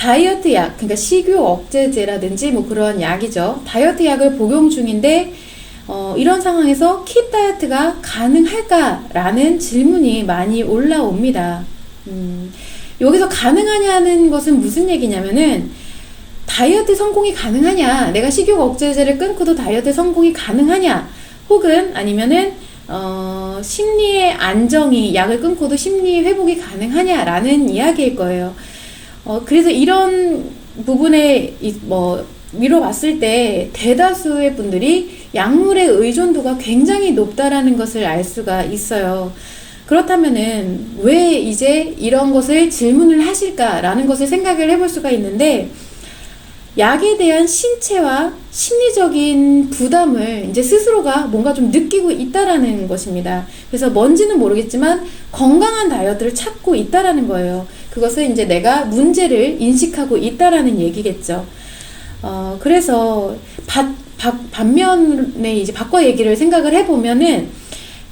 다이어트 약, 그러니까 식욕 억제제라든지 뭐 그런 약이죠. 다이어트 약을 복용 중인데 이런 상황에서 킵 다이어트가 가능할까라는 질문이 많이 올라옵니다. 여기서 가능하냐는 것은 무슨 얘기냐면은 다이어트 성공이 가능하냐, 내가 식욕 억제제를 끊고도 다이어트 성공이 가능하냐, 혹은 아니면은 심리의 안정이, 약을 끊고도 심리 회복이 가능하냐라는 이야기일 거예요. 그래서 이런 부분에 미뤄봤을 때 대다수의 분들이 약물의 의존도가 굉장히 높다라는 것을 알 수가 있어요. 그렇다면은 왜 이제 이런 것을 질문을 하실까라는 것을 생각을 해볼 수가 있는데, 약에 대한 신체와 심리적인 부담을 이제 스스로가 뭔가 좀 느끼고 있다라는 것입니다. 그래서 뭔지는 모르겠지만 건강한 다이어트를 찾고 있다라는 거예요. 그것은 이제 내가 문제를 인식하고 있다라는 얘기겠죠. 그래서 반면에 이제 바꿔 얘기를 생각을 해보면은,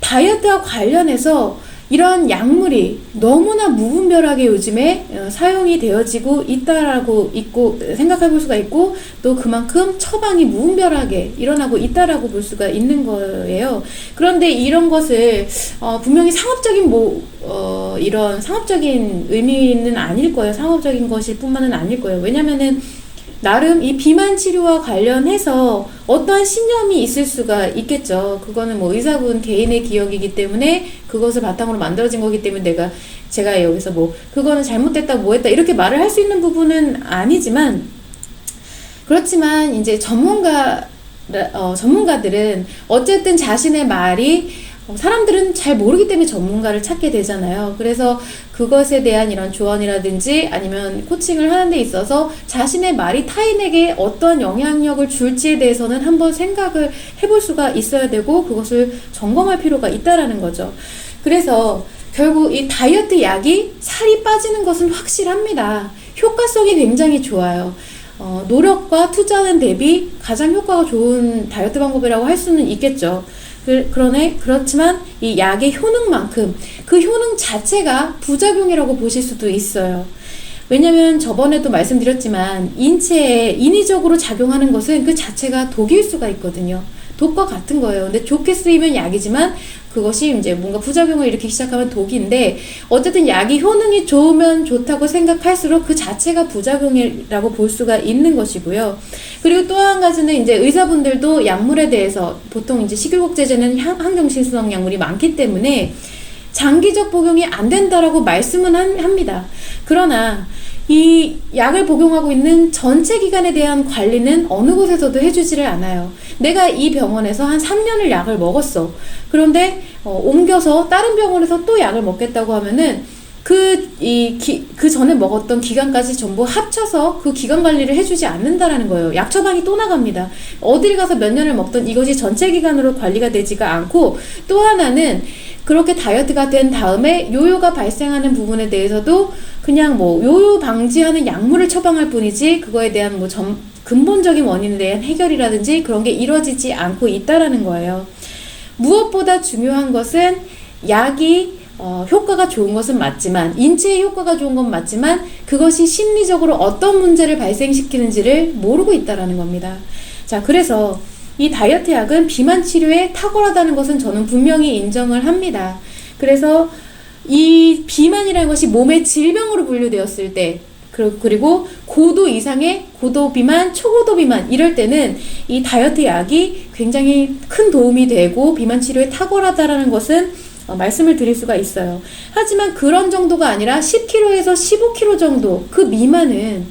다이어트와 관련해서 이런 약물이 너무나 무분별하게 요즘에 사용이 되어지고 있다라고 생각해 볼 수가 있고, 또 그만큼 처방이 무분별하게 일어나고 있다라고 볼 수가 있는 거예요. 그런데 이런 것을 분명히 이런 상업적인 의미는 아닐 거예요. 상업적인 것일 뿐만은 아닐 거예요. 왜냐면은 나름 이 비만 치료와 관련해서 어떠한 신념이 있을 수가 있겠죠. 그거는 뭐 의사분 개인의 기억이기 때문에, 그것을 바탕으로 만들어진 거기 때문에 제가 여기서 그거는 잘못됐다 뭐했다 이렇게 말을 할 수 있는 부분은 아니지만, 그렇지만 이제 전문가들은 어쨌든 자신의 말이, 사람들은 잘 모르기 때문에 전문가를 찾게 되잖아요. 그래서 그것에 대한 이런 조언이라든지 아니면 코칭을 하는 데 있어서 자신의 말이 타인에게 어떤 영향력을 줄지에 대해서는 한번 생각을 해볼 수가 있어야 되고, 그것을 점검할 필요가 있다라는 거죠. 그래서 결국 이 다이어트 약이 살이 빠지는 것은 확실합니다. 효과성이 굉장히 좋아요. 노력과 투자는 대비 가장 효과가 좋은 다이어트 방법이라고 할 수는 있겠죠. 그렇지만 이 약의 효능만큼 그 효능 자체가 부작용이라고 보실 수도 있어요. 왜냐면 저번에도 말씀드렸지만 인체에 인위적으로 작용하는 것은 그 자체가 독일 수가 있거든요. 독과 같은 거예요. 근데 좋게 쓰이면 약이지만 그것이 이제 뭔가 부작용을 일으키기 시작하면 독인데, 어쨌든 약이 효능이 좋으면 좋다고 생각할수록 그 자체가 부작용이라고 볼 수가 있는 것이고요. 그리고 또 한 가지는 이제 의사분들도 약물에 대해서, 보통 이제 식욕억제제는 항정신성 약물이 많기 때문에 장기적 복용이 안 된다라고 말씀은 합니다. 그러나 이 약을 복용하고 있는 전체 기간에 대한 관리는 어느 곳에서도 해주지를 않아요. 내가 이 병원에서 한 3년을 약을 먹었어. 그런데 옮겨서 다른 병원에서 또 약을 먹겠다고 하면은 그 전에 먹었던 기간까지 전부 합쳐서 그 기간 관리를 해주지 않는다라는 거예요. 약 처방이 또 나갑니다. 어딜 가서 몇 년을 먹던 이것이 전체 기간으로 관리가 되지가 않고, 또 하나는 그렇게 다이어트가 된 다음에 요요가 발생하는 부분에 대해서도 그냥 요요 방지하는 약물을 처방할 뿐이지, 그거에 대한 근본적인 원인에 대한 해결이라든지 그런 게 이루어지지 않고 있다라는 거예요. 무엇보다 중요한 것은 약이 효과가 좋은 것은 맞지만, 인체의 효과가 좋은 건 맞지만, 그것이 심리적으로 어떤 문제를 발생시키는지를 모르고 있다라는 겁니다. 자, 그래서 이 다이어트 약은 비만 치료에 탁월하다는 것은 저는 분명히 인정을 합니다. 그래서 이 비만이라는 것이 몸의 질병으로 분류되었을 때, 그리고 고도 이상의 고도 비만, 초고도 비만 이럴 때는 이 다이어트 약이 굉장히 큰 도움이 되고 비만 치료에 탁월하다라는 것은 말씀을 드릴 수가 있어요. 하지만 그런 정도가 아니라 10kg에서 15kg 정도, 그 미만은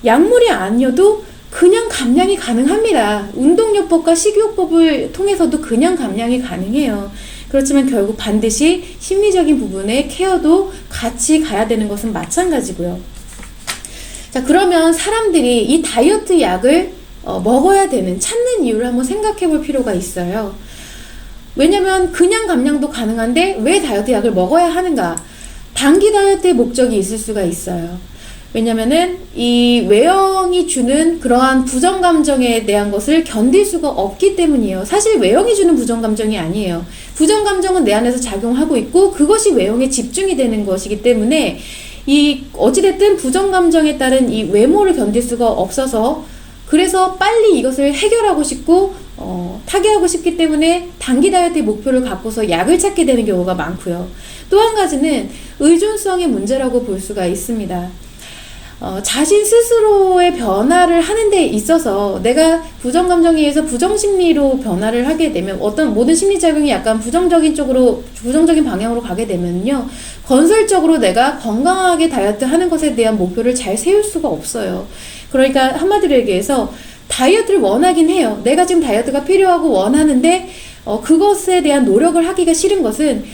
약물이 아니어도 그냥 감량이 가능합니다. 운동요법과 식이요법을 통해서도 그냥 감량이 가능해요. 그렇지만 결국 반드시 심리적인 부분의 케어도 같이 가야 되는 것은 마찬가지고요. 자, 그러면 사람들이 이 다이어트 약을 먹어야 되는, 찾는 이유를 한번 생각해 볼 필요가 있어요. 왜냐면 그냥 감량도 가능한데 왜 다이어트 약을 먹어야 하는가? 단기 다이어트의 목적이 있을 수가 있어요. 왜냐면은 이 외형이 주는 그러한 부정감정에 대한 것을 견딜 수가 없기 때문이에요. 사실 외형이 주는 부정감정이 아니에요. 부정감정은 내 안에서 작용하고 있고 그것이 외형에 집중이 되는 것이기 때문에 이 어찌됐든 부정감정에 따른 이 외모를 견딜 수가 없어서 그래서 빨리 이것을 해결하고 싶고 타개하고 싶기 때문에 단기 다이어트의 목표를 갖고서 약을 찾게 되는 경우가 많고요. 또 한 가지는 의존성의 문제라고 볼 수가 있습니다. 자신 스스로의 변화를 하는 데 있어서 내가 부정감정에 의해서 부정심리로 변화를 하게 되면 어떤 모든 심리작용이 약간 부정적인 방향으로 가게 되면요. 건설적으로 내가 건강하게 다이어트 하는 것에 대한 목표를 잘 세울 수가 없어요. 그러니까 한마디로 얘기해서 다이어트를 원하긴 해요. 내가 지금 다이어트가 필요하고 원하는데 그것에 대한 노력을 하기가 싫은 것은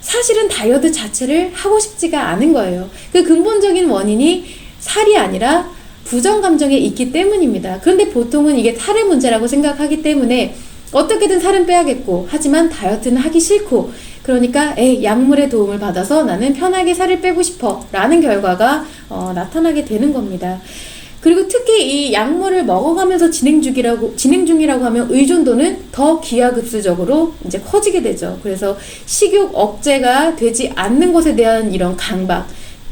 사실은 다이어트 자체를 하고 싶지가 않은 거예요. 그 근본적인 원인이 살이 아니라 부정감정에 있기 때문입니다. 그런데 보통은 이게 살의 문제라고 생각하기 때문에 어떻게든 살은 빼야겠고 하지만 다이어트는 하기 싫고 그러니까 약물의 도움을 받아서 나는 편하게 살을 빼고 싶어 라는 결과가 나타나게 되는 겁니다. 그리고 특히 이 약물을 먹어가면서 진행 중이라고 하면 의존도는 더 기하급수적으로 이제 커지게 되죠. 그래서 식욕 억제가 되지 않는 것에 대한 이런 강박,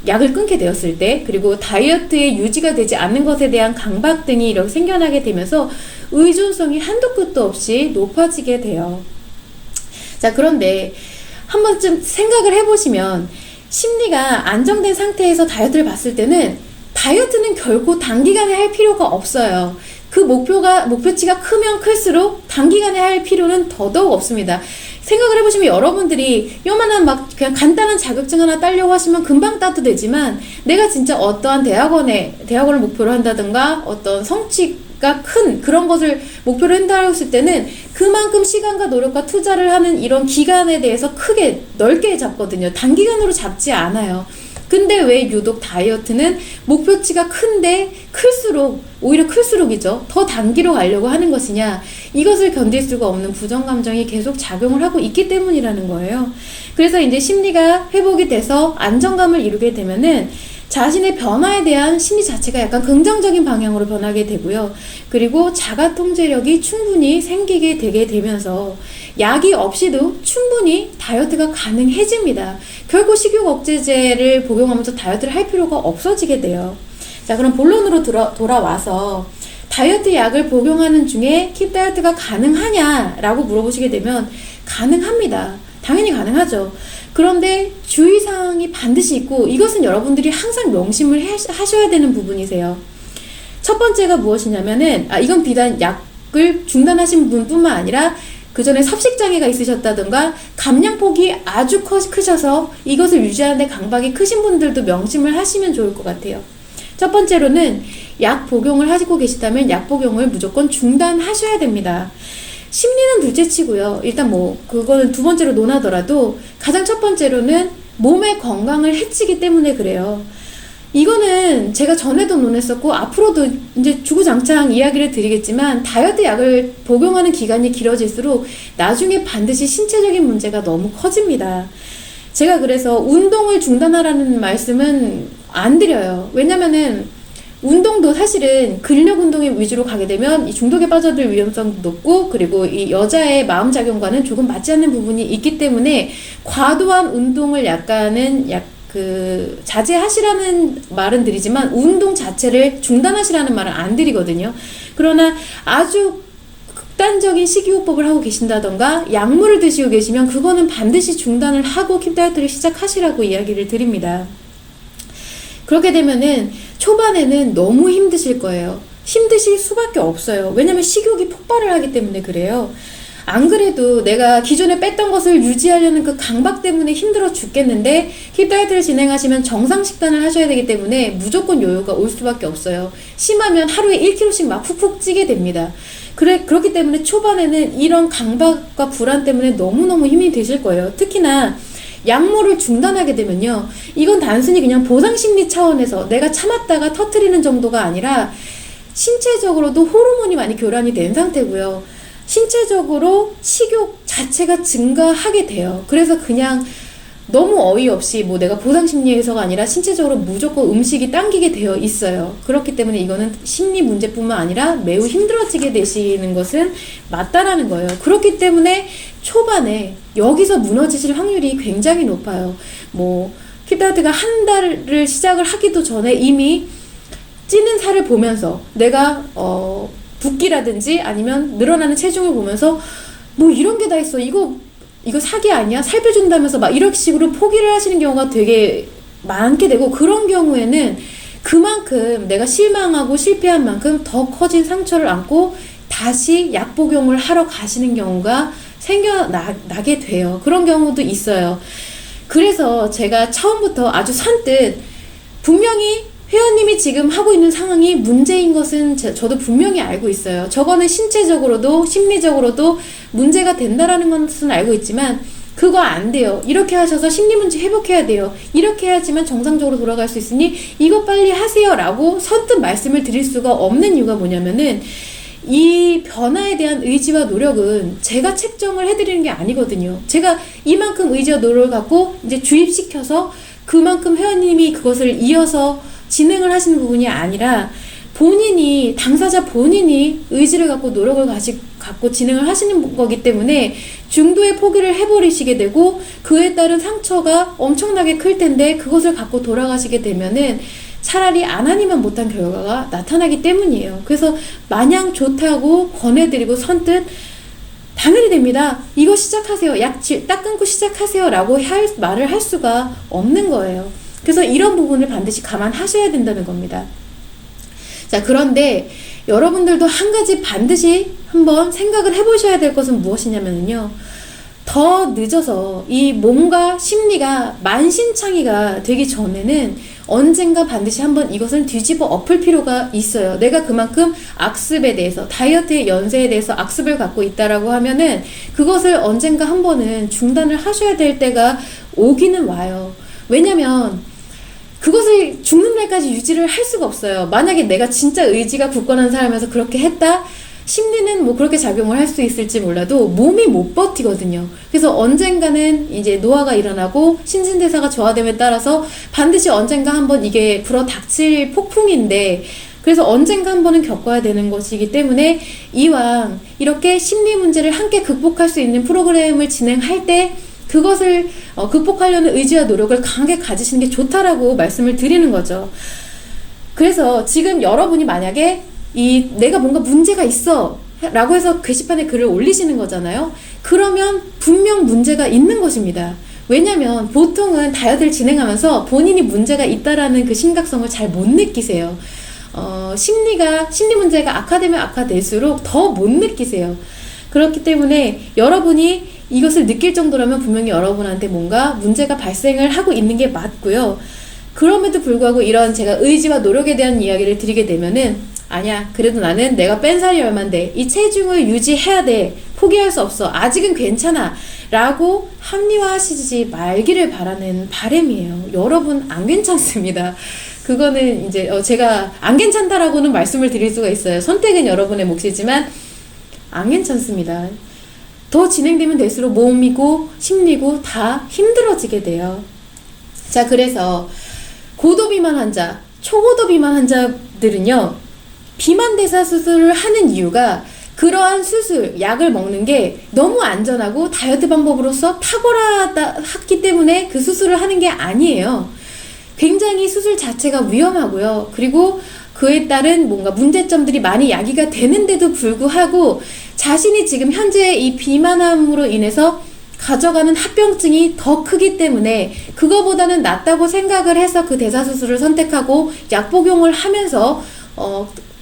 약을 끊게 되었을 때, 그리고 다이어트에 유지가 되지 않는 것에 대한 강박 등이 이렇게 생겨나게 되면서 의존성이 한도 끝도 없이 높아지게 돼요. 자, 그런데 한 번쯤 생각을 해보시면 심리가 안정된 상태에서 다이어트를 봤을 때는 다이어트는 결코 단기간에 할 필요가 없어요. 그 목표치가 크면 클수록 단기간에 할 필요는 더더욱 없습니다. 생각을 해보시면 여러분들이 요만한 그냥 간단한 자격증 하나 따려고 하시면 금방 따도 되지만 내가 진짜 어떠한 대학원을 목표로 한다든가 어떤 성취가 큰 그런 것을 목표로 한다고 했을 때는 그만큼 시간과 노력과 투자를 하는 이런 기간에 대해서 크게 넓게 잡거든요. 단기간으로 잡지 않아요. 근데 왜 유독 다이어트는 목표치가 큰데 오히려 클수록이죠. 더 단기로 가려고 하는 것이냐. 이것을 견딜 수가 없는 부정감정이 계속 작용을 하고 있기 때문이라는 거예요. 그래서 이제 심리가 회복이 돼서 안정감을 이루게 되면은 자신의 변화에 대한 심리 자체가 약간 긍정적인 방향으로 변하게 되고요. 그리고 자가 통제력이 충분히 생기게 되게 되면서 약이 없이도 충분히 다이어트가 가능해집니다. 결국 식욕 억제제를 복용하면서 다이어트를 할 필요가 없어지게 돼요. 자, 그럼 본론으로 돌아와서 다이어트 약을 복용하는 중에 킵 다이어트가 가능하냐라고 물어보시게 되면 가능합니다. 당연히 가능하죠. 그런데 주의사항이 반드시 있고 이것은 여러분들이 항상 명심을 하셔야 되는 부분이세요. 첫 번째가 무엇이냐면은 이건 비단 약을 중단하신 분뿐만 아니라 그 전에 섭식장애가 있으셨다든가 감량폭이 아주 크셔서 이것을 유지하는데 강박이 크신 분들도 명심을 하시면 좋을 것 같아요. 첫 번째로는 약 복용을 하시고 계시다면 약 복용을 무조건 중단하셔야 됩니다. 심리는 둘째치고요. 일단 그거는 두 번째로 논하더라도 가장 첫 번째로는 몸의 건강을 해치기 때문에 그래요. 이거는 제가 전에도 논했었고 앞으로도 이제 주구장창 이야기를 드리겠지만 다이어트 약을 복용하는 기간이 길어질수록 나중에 반드시 신체적인 문제가 너무 커집니다. 제가 그래서 운동을 중단하라는 말씀은 안 드려요. 왜냐면은 운동도 사실은 근력 운동에 위주로 가게 되면 이 중독에 빠져들 위험성도 높고 그리고 이 여자의 마음작용과는 조금 맞지 않는 부분이 있기 때문에 과도한 운동을 자제하시라는 말은 드리지만 운동 자체를 중단하시라는 말은 안 드리거든요. 그러나 아주 극단적인 식이요법을 하고 계신다던가 약물을 드시고 계시면 그거는 반드시 중단을 하고 킵 다이어트를 시작하시라고 이야기를 드립니다. 그렇게 되면은 초반에는 너무 힘드실 거예요. 힘드실 수밖에 없어요. 왜냐면 식욕이 폭발을 하기 때문에 그래요. 안 그래도 내가 기존에 뺐던 것을 유지하려는 그 강박 때문에 힘들어 죽겠는데 킵 다이어트를 진행하시면 정상 식단을 하셔야 되기 때문에 무조건 요요가 올 수밖에 없어요. 심하면 하루에 1kg씩 막 푹푹 찌게 됩니다. 그렇기 때문에 초반에는 이런 강박과 불안 때문에 너무너무 힘이 드실 거예요. 특히나 약물을 중단하게 되면요. 이건 단순히 그냥 보상심리 차원에서 내가 참았다가 터트리는 정도가 아니라 신체적으로도 호르몬이 많이 교란이 된 상태고요. 신체적으로 식욕 자체가 증가하게 돼요. 그래서 그냥 너무 어이없이 내가 보상심리에서가 아니라 신체적으로 무조건 음식이 당기게 되어 있어요. 그렇기 때문에 이거는 심리 문제뿐만 아니라 매우 힘들어지게 되시는 것은 맞다라는 거예요. 그렇기 때문에 초반에 여기서 무너지실 확률이 굉장히 높아요. 킵다이어트가 한 달을 시작을 하기도 전에 이미 찌는 살을 보면서 내가 붓기라든지 아니면 늘어나는 체중을 보면서 뭐 이런 게 다 있어, 이거 사기 아니야? 살 빼준다면서 막 이런 식으로 포기를 하시는 경우가 되게 많게 되고, 그런 경우에는 그만큼 내가 실망하고 실패한 만큼 더 커진 상처를 안고 다시 약 복용을 하러 가시는 경우가 생겨나게 돼요. 그런 경우도 있어요. 그래서 제가 처음부터 아주 선뜻 분명히 회원님이 지금 하고 있는 상황이 문제인 것은 저도 분명히 알고 있어요. 저거는 신체적으로도 심리적으로도 문제가 된다라는 것은 알고 있지만 그거 안 돼요. 이렇게 하셔서 심리 문제 회복해야 돼요. 이렇게 해야지만 정상적으로 돌아갈 수 있으니 이거 빨리 하세요 라고 선뜻 말씀을 드릴 수가 없는 이유가 뭐냐면은, 이 변화에 대한 의지와 노력은 제가 책정을 해드리는 게 아니거든요. 제가 이만큼 의지와 노력을 갖고 이제 주입시켜서 그만큼 회원님이 그것을 이어서 진행을 하시는 부분이 아니라, 본인이, 당사자 본인이 의지를 갖고 노력을 갖고 진행을 하시는 거기 때문에 중도에 포기를 해버리시게 되고 그에 따른 상처가 엄청나게 클 텐데, 그것을 갖고 돌아가시게 되면은 차라리 안 하니만 못한 결과가 나타나기 때문이에요. 그래서 마냥 좋다고 권해드리고 선뜻 당연히 됩니다, 이거 시작하세요, 약 딱 끊고 시작하세요 라고 말을 할 수가 없는 거예요. 그래서 이런 부분을 반드시 감안하셔야 된다는 겁니다. 자, 그런데 여러분들도 한 가지 반드시 한번 생각을 해보셔야 될 것은 무엇이냐면요, 더 늦어서 이 몸과 심리가 만신창이가 되기 전에는 언젠가 반드시 한번 이것을 뒤집어 엎을 필요가 있어요. 내가 그만큼 악습에 대해서, 다이어트의 연세에 대해서 악습을 갖고 있다라고 하면은 그것을 언젠가 한 번은 중단을 하셔야 될 때가 오기는 와요. 왜냐면 그것을 죽는 날까지 유지를 할 수가 없어요. 만약에 내가 진짜 의지가 굳건한 사람이어서 그렇게 했다? 심리는 뭐 그렇게 작용을 할 수 있을지 몰라도 몸이 못 버티거든요. 그래서 언젠가는 이제 노화가 일어나고 신진대사가 저하됨에 따라서 반드시 언젠가 한번 이게 불어닥칠 폭풍인데, 그래서 언젠가 한 번은 겪어야 되는 것이기 때문에 이왕 이렇게 심리 문제를 함께 극복할 수 있는 프로그램을 진행할 때 그것을 극복하려는 의지와 노력을 강하게 가지시는 게 좋다라고 말씀을 드리는 거죠. 그래서 지금 여러분이 만약에 내가 뭔가 문제가 있어 라고 해서 게시판에 글을 올리시는 거잖아요. 그러면 분명 문제가 있는 것입니다. 왜냐면 보통은 다이어트를 진행하면서 본인이 문제가 있다라는 그 심각성을 잘 못 느끼세요. 심리 문제가 악화되면 악화될수록 더 못 느끼세요. 그렇기 때문에 여러분이 이것을 느낄 정도라면 분명히 여러분한테 뭔가 문제가 발생을 하고 있는 게 맞고요. 그럼에도 불구하고 이런 제가 의지와 노력에 대한 이야기를 드리게 되면은, 아니야, 그래도 나는 내가 뺀 살이 얼만데 이 체중을 유지해야 돼, 포기할 수 없어, 아직은 괜찮아 라고 합리화하시지 말기를 바라는 바람이에요. 여러분 안 괜찮습니다. 그거는 이제 제가 안 괜찮다라고는 말씀을 드릴 수가 있어요. 선택은 여러분의 몫이지만 안 괜찮습니다. 더 진행되면 될수록 몸이고 심리고 다 힘들어지게 돼요. 자, 그래서 고도비만 환자, 초고도비만 환자들은요, 비만대사 수술을 하는 이유가 그러한 수술, 약을 먹는 게 너무 안전하고 다이어트 방법으로서 탁월하기 때문에 그 수술을 하는 게 아니에요. 굉장히 수술 자체가 위험하고요. 그리고 그에 따른 뭔가 문제점들이 많이 야기가 되는데도 불구하고 자신이 지금 현재 이 비만함으로 인해서 가져가는 합병증이 더 크기 때문에 그거보다는 낫다고 생각을 해서 그 대사수술을 선택하고 약 복용을 하면서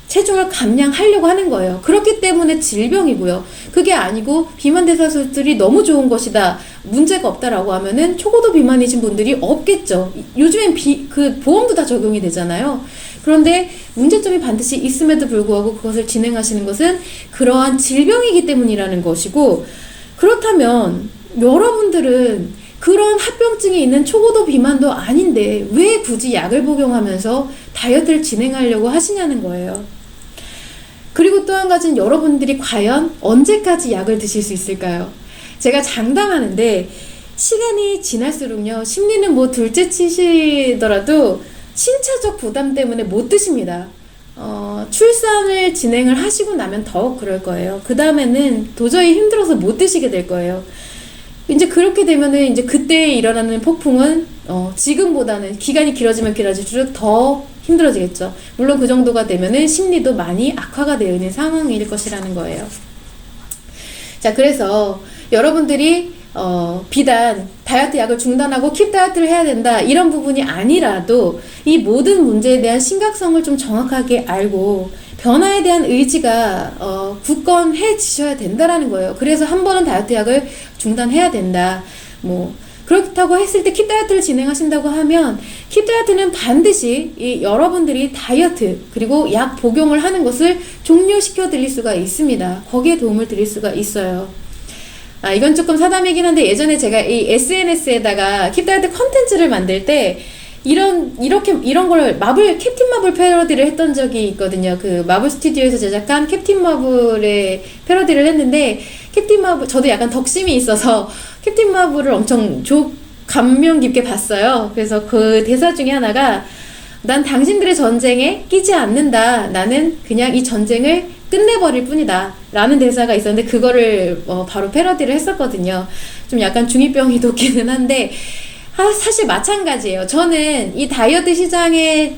체중을 감량하려고 하는 거예요. 그렇기 때문에 질병이고요. 그게 아니고 비만 대사수술이 너무 좋은 것이다, 문제가 없다라고 하면은 초고도 비만이신 분들이 없겠죠. 요즘엔 그 보험도 다 적용이 되잖아요. 그런데 문제점이 반드시 있음에도 불구하고 그것을 진행하시는 것은 그러한 질병이기 때문이라는 것이고, 그렇다면 여러분들은 그런 합병증이 있는 초고도 비만도 아닌데 왜 굳이 약을 복용하면서 다이어트를 진행하려고 하시냐는 거예요. 그리고 또 한 가지는, 여러분들이 과연 언제까지 약을 드실 수 있을까요? 제가 장담하는데 시간이 지날수록요, 심리는 뭐 둘째 치시더라도 신체적 부담 때문에 못 드십니다. 출산을 진행을 하시고 나면 더욱 그럴 거예요. 그 다음에는 도저히 힘들어서 못 드시게 될 거예요. 이제 그렇게 되면은 이제 그때 일어나는 폭풍은 지금보다는 기간이 길어지면 길어질수록 더 힘들어지겠죠. 물론 그 정도가 되면은 심리도 많이 악화가 되어 있는 상황일 것이라는 거예요. 자, 그래서 여러분들이 비단 다이어트 약을 중단하고 킵 다이어트를 해야 된다 이런 부분이 아니라도 이 모든 문제에 대한 심각성을 좀 정확하게 알고 변화에 대한 의지가 굳건해지셔야 된다라는 거예요. 그래서 한 번은 다이어트 약을 중단해야 된다. 뭐 그렇다고 했을 때 킵 다이어트를 진행하신다고 하면 킵 다이어트는 반드시 여러분들이 다이어트 그리고 약 복용을 하는 것을 종료시켜 드릴 수가 있습니다. 거기에 도움을 드릴 수가 있어요. 이건 조금 사담이긴 한데 예전에 제가 이 SNS에다가 킵 다이어트 컨텐츠를 만들 때 이런 걸 캡틴 마블 패러디를 했던 적이 있거든요. 그 마블 스튜디오에서 제작한 캡틴 마블의 패러디를 했는데 캡틴 마블 저도 약간 덕심이 있어서 캡틴 마블을 엄청 감명 깊게 봤어요. 그래서 그 대사 중에 하나가 난 당신들의 전쟁에 끼지 않는다. 나는 그냥 이 전쟁을 끝내버릴 뿐이다. 라는 대사가 있었는데 그거를 바로 패러디를 했었거든요. 좀 약간 중2병이 돋기는 한데 사실 마찬가지예요. 저는 이 다이어트 시장에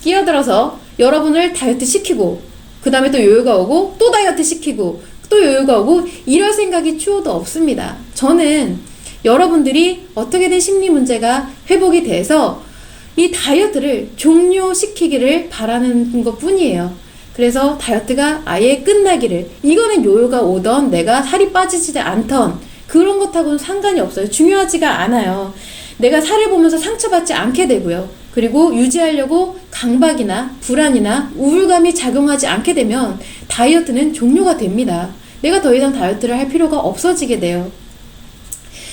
끼어들어서 여러분을 다이어트 시키고 그 다음에 또 요요가 오고 또 다이어트 시키고 또 요요가 오고 이럴 생각이 추호도 없습니다. 저는 여러분들이 어떻게든 심리 문제가 회복이 돼서 이 다이어트를 종료시키기를 바라는 것 뿐이에요. 그래서 다이어트가 아예 끝나기를, 이거는 요요가 오던 내가 살이 빠지지 않던 그런 것하고는 상관이 없어요. 중요하지가 않아요. 내가 살을 보면서 상처받지 않게 되고요. 그리고 유지하려고 강박이나 불안이나 우울감이 작용하지 않게 되면 다이어트는 종료가 됩니다. 내가 더 이상 다이어트를 할 필요가 없어지게 돼요.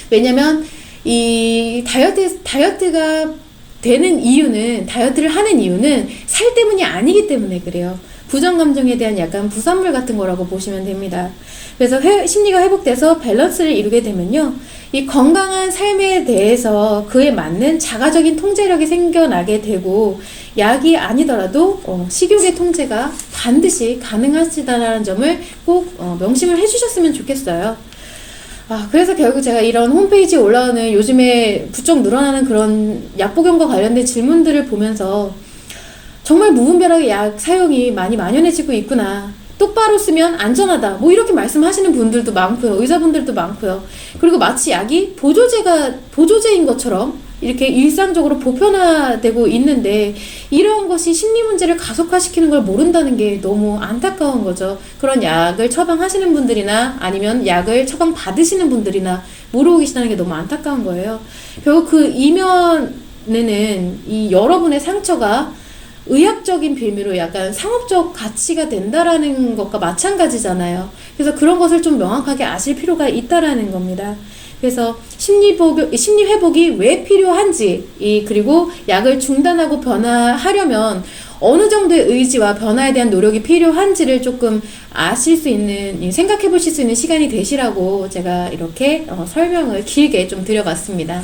왜냐면 이 다이어트가 되는 이유는, 다이어트를 하는 이유는 살 때문이 아니기 때문에 그래요. 부정감정에 대한 약간 부산물 같은 거라고 보시면 됩니다. 그래서 심리가 회복돼서 밸런스를 이루게 되면요, 이 건강한 삶에 대해서 그에 맞는 자가적인 통제력이 생겨나게 되고, 약이 아니더라도 식욕의 통제가 반드시 가능하시다는 점을 꼭 명심을 해주셨으면 좋겠어요. 그래서 결국 제가 이런 홈페이지에 올라오는 요즘에 부쩍 늘어나는 그런 약 복용과 관련된 질문들을 보면서 정말 무분별하게 약 사용이 많이 만연해지고 있구나. 똑바로 쓰면 안전하다. 뭐 이렇게 말씀하시는 분들도 많고요. 의사분들도 많고요. 그리고 마치 약이 보조제인 것처럼 이렇게 일상적으로 보편화되고 있는데, 이런 것이 심리 문제를 가속화시키는 걸 모른다는 게 너무 안타까운 거죠. 그런 약을 처방하시는 분들이나 아니면 약을 처방 받으시는 분들이나 모르고 계시다는 게 너무 안타까운 거예요. 결국 그 이면에는 이 여러분의 상처가 의학적인 빌미로 약간 상업적 가치가 된다라는 것과 마찬가지잖아요. 그래서 그런 것을 좀 명확하게 아실 필요가 있다라는 겁니다. 그래서 심리 회복이 왜 필요한지, 그리고 약을 중단하고 변화하려면 어느 정도의 의지와 변화에 대한 노력이 필요한지를 조금 아실 수 있는, 생각해 보실 수 있는 시간이 되시라고 제가 이렇게 설명을 길게 좀 드려봤습니다.